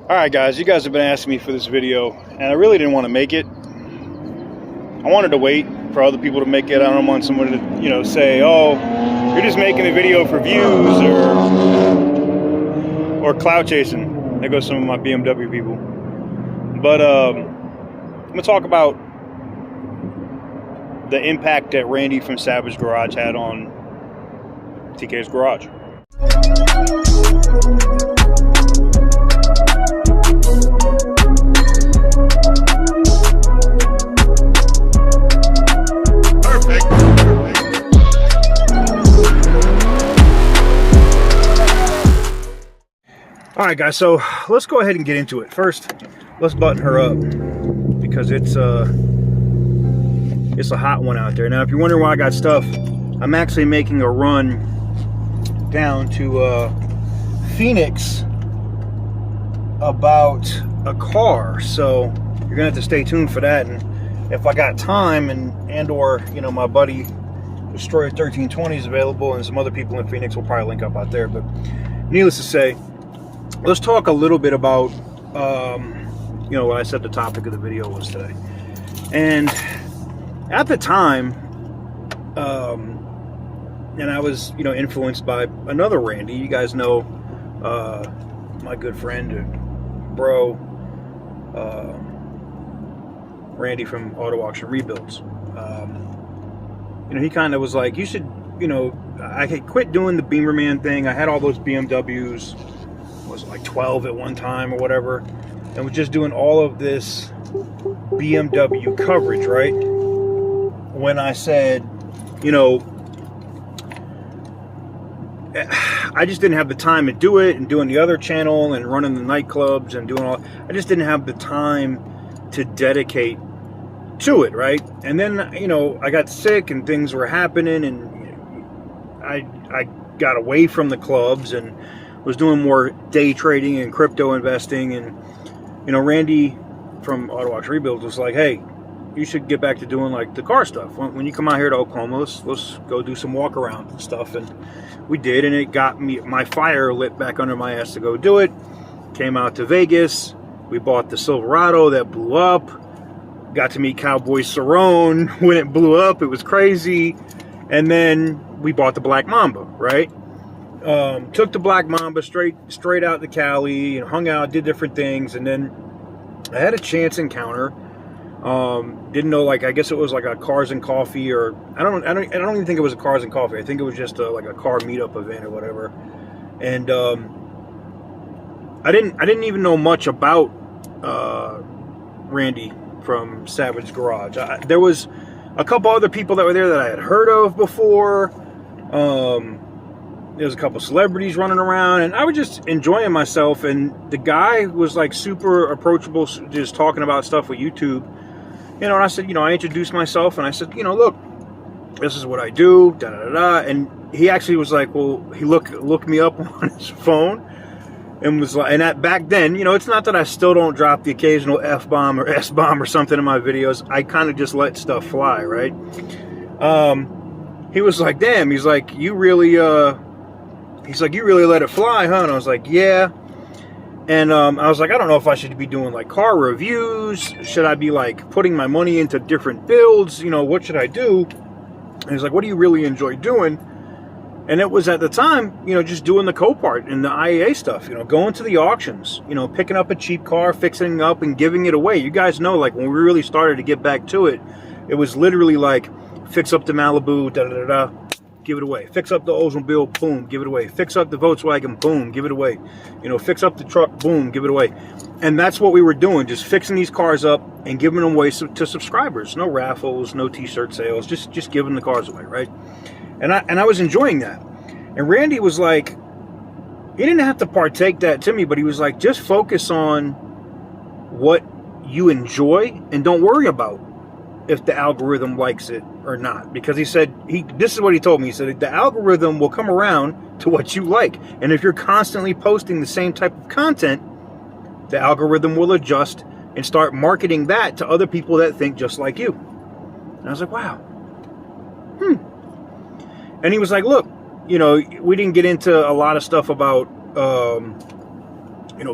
Alright guys, you guys have been asking me for this video, and I really didn't want to make it. I wanted to wait for other people to make it. I don't want someone to, say, oh, you're just making a video for views or clout chasing. There goes some of my BMW people. But I'm going to talk about the impact that Randy from Savage Garage had on TK's Garage. Alright guys, so let's go ahead and get into it. First, let's button her up because it's a hot one out there. Now, if you're wondering why I got stuff, I'm actually making a run down to Phoenix about a car, so you're gonna have to stay tuned for that. And if I got time and or my buddy Destroyer 1320 is available, and some other people in Phoenix will probably link up out there. But needless to say, let's talk a little bit about what I said the topic of the video was today. And at the time, and I was influenced by another Randy. You guys know my good friend and bro, Randy from Auto Auction Rebuilds. He kind of was like, you should, I had quit doing the Beamer Man thing. I had all those BMWs, was it like 12 at one time or whatever, and was just doing all of this BMW coverage, right? When I said, I just didn't have the time to do it, and doing the other channel and running the nightclubs and doing all, I just didn't have the time to dedicate to it, right? And then I got sick and things were happening, and I got away from the clubs and was doing more day trading and crypto investing. And Randy from Auto Auction Rebuilds was like, hey, you should get back to doing like the car stuff. When you come out here to Oklahoma, let's go do some walk around and stuff. And we did, and it got me my fire lit back under my ass to go do it. Came out to Vegas. We bought the Silverado that blew up. Got to meet Cowboy Cerrone when it blew up. It was crazy. And then we bought the Black Mamba, right? Took the Black Mamba straight out to Cali and hung out, did different things. And then I had a chance encounter. Didn't know, like, I guess it was like a Cars and Coffee, or I don't even think it was a Cars and Coffee. I think it was just like a car meetup event or whatever. And I didn't even know much about Randy from Savage Garage. There was a couple other people that were there that I had heard of before. There was a couple celebrities running around, and I was just enjoying myself. And the guy was like super approachable, just talking about stuff with YouTube. And I said, I introduced myself, and I said, look, this is what I do, da da da da. And he actually was like, well, he looked me up on his phone, and was like, and back then, it's not that I still don't drop the occasional F-bomb or S-bomb or something in my videos. I kind of just let stuff fly, right? He was like, damn, he's like, you really let it fly, huh? And I was like, yeah. And I was like, I don't know if I should be doing like car reviews. Should I be like putting my money into different builds? What should I do? And he's like, what do you really enjoy doing? And it was at the time, just doing the Copart and the IAA stuff, going to the auctions, picking up a cheap car, fixing it up and giving it away. You guys know, like, when we really started to get back to it, it was literally like, fix up the Malibu, da da da da, give it away. Fix up the Oldsmobile, boom, give it away. Fix up the Volkswagen, boom, give it away. Fix up the truck, boom, give it away. And that's what we were doing, just fixing these cars up and giving them away to subscribers. No raffles, no t-shirt sales, just giving the cars away, right? And I was enjoying that. And Randy was like, he didn't have to partake that to me, but he was like, just focus on what you enjoy and don't worry about if the algorithm likes it or not. Because he said, this is what he told me. He said, the algorithm will come around to what you like. And if you're constantly posting the same type of content, the algorithm will adjust and start marketing that to other people that think just like you. And I was like, wow. And he was like, look, we didn't get into a lot of stuff about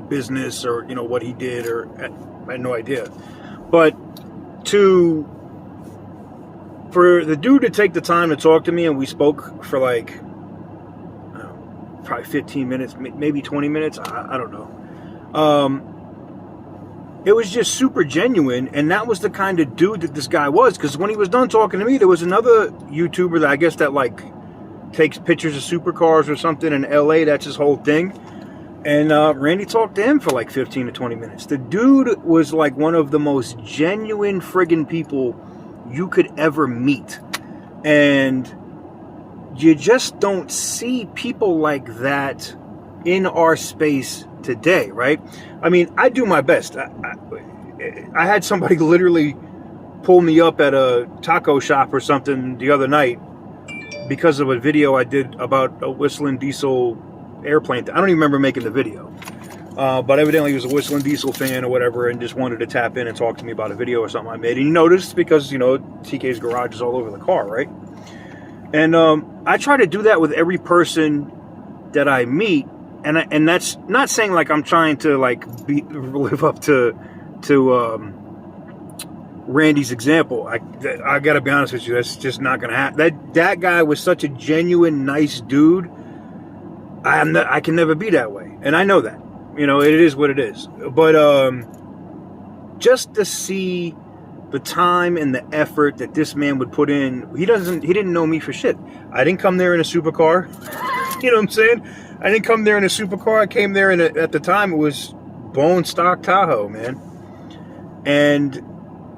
business or, what he did, or I had no idea. But for the dude to take the time to talk to me, and we spoke for like, I don't know, probably 15 minutes, maybe 20 minutes. I don't know. It was just super genuine, and that was the kind of dude that this guy was. Because when he was done talking to me, there was another YouTuber that I guess that like takes pictures of supercars or something in LA. That's his whole thing. And Randy talked to him for like 15 to 20 minutes. The dude was like one of the most genuine friggin' people you could ever meet. And you just don't see people like that in our space today, right? I mean, I do my best. I had somebody literally pull me up at a taco shop or something the other night because of a video I did about a whistling diesel airplane. I don't even remember making the video. But evidently he was a whistling diesel fan or whatever and just wanted to tap in and talk to me about a video or something I made. And he noticed because, TK's garage is all over the car, right? And I try to do that with every person that I meet. And that's not saying like I'm trying to like live up to Randy's example. I got to be honest with you, that's just not going to happen. That guy was such a genuine, nice dude. I can never be that way, and I know that. It is what it is. But just to see the time and the effort that this man would put in, he didn't know me for shit. I didn't come there in a supercar. You know what I'm saying? I didn't come there in a supercar. I came there at the time it was bone stock Tahoe, man. And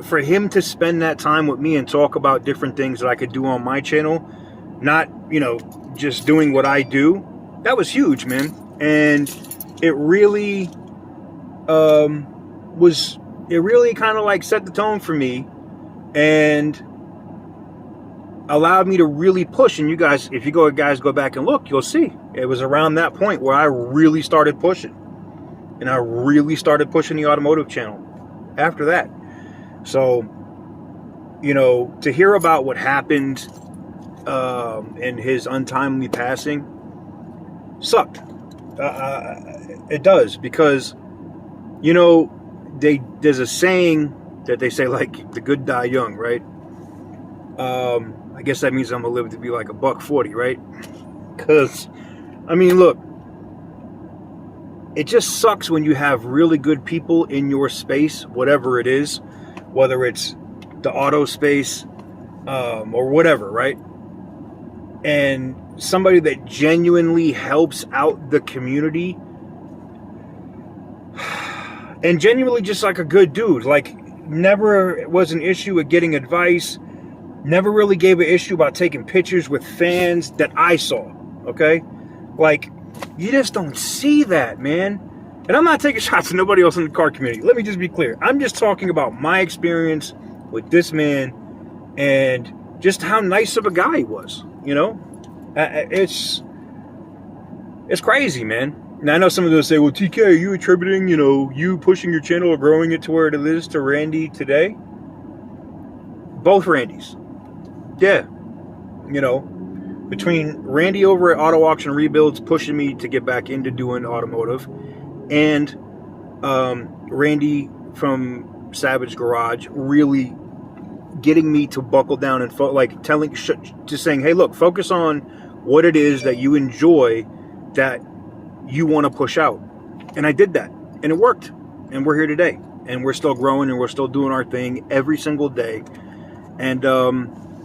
for him to spend that time with me and talk about different things that I could do on my channel, not, just doing what I do, that was huge, man. And it really kind of like set the tone for me and allowed me to really push. And you guys, if you go back and look, you'll see it was around that point where I really started pushing, and I really started pushing the automotive channel after that. So, to hear about what happened and his untimely passing sucked. It does, because there's a saying that they say, like, the good die young, right? I guess that means I'm gonna live to be like $140, right? Because I mean, look, it just sucks when you have really good people in your space, whatever it is, whether it's the auto space or whatever, right? And somebody that genuinely helps out the community and genuinely just like a good dude, like never was an issue with getting advice, never really gave an issue about taking pictures with fans that I saw, okay? Like, you just don't see that, man. And I'm not taking shots at nobody else in the car community. Let me just be clear. I'm just talking about my experience with this man and just how nice of a guy he was, It's crazy, man. Now, I know some of those say, well, TK, are you attributing, you pushing your channel or growing it to where it is to Randy today? Both Randys. Yeah. Between Randy over at Auto Auction Rebuilds pushing me to get back into doing automotive, and Randy from Savage Garage really getting me to buckle down and just saying, hey, look, focus on what it is that you enjoy, that you want to push out. And I did that, and it worked, and we're here today, and we're still growing, and we're still doing our thing every single day. And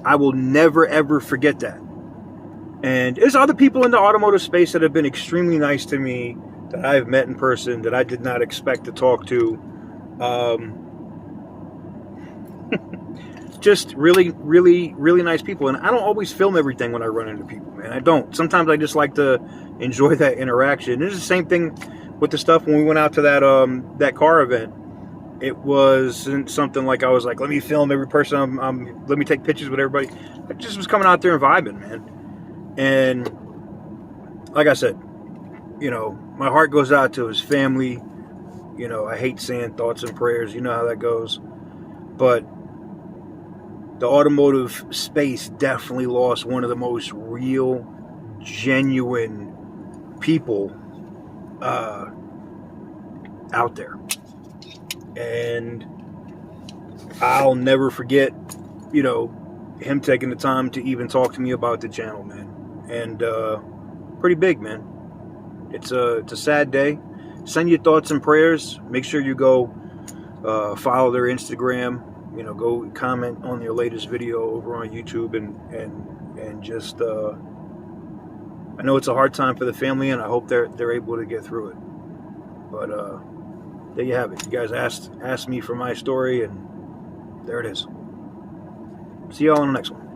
I will never ever forget that. And there's other people in the automotive space that have been extremely nice to me, that I've met in person, that I did not expect to talk to. Just really, really, really nice people. And I don't always film everything when I run into people, man. I don't. Sometimes I just like to enjoy that interaction. It's the same thing with the stuff when we went out to that car event. It wasn't something like I was like, let me film every person, let me take pictures with everybody. I just was coming out there and vibing, man. And like I said, my heart goes out to his family. I hate saying thoughts and prayers. You know how that goes. But the automotive space definitely lost one of the most real, genuine people out there. And I'll never forget, you know, him taking the time to even talk to me about the channel, man. And pretty big, man. It's a sad day. Send your thoughts and prayers. Make sure you go follow their Instagram. You know, go comment on their latest video over on YouTube, and just I know it's a hard time for the family, and I hope they're able to get through it. But there you have it. You guys asked me for my story, and there it is. See y'all on the next one.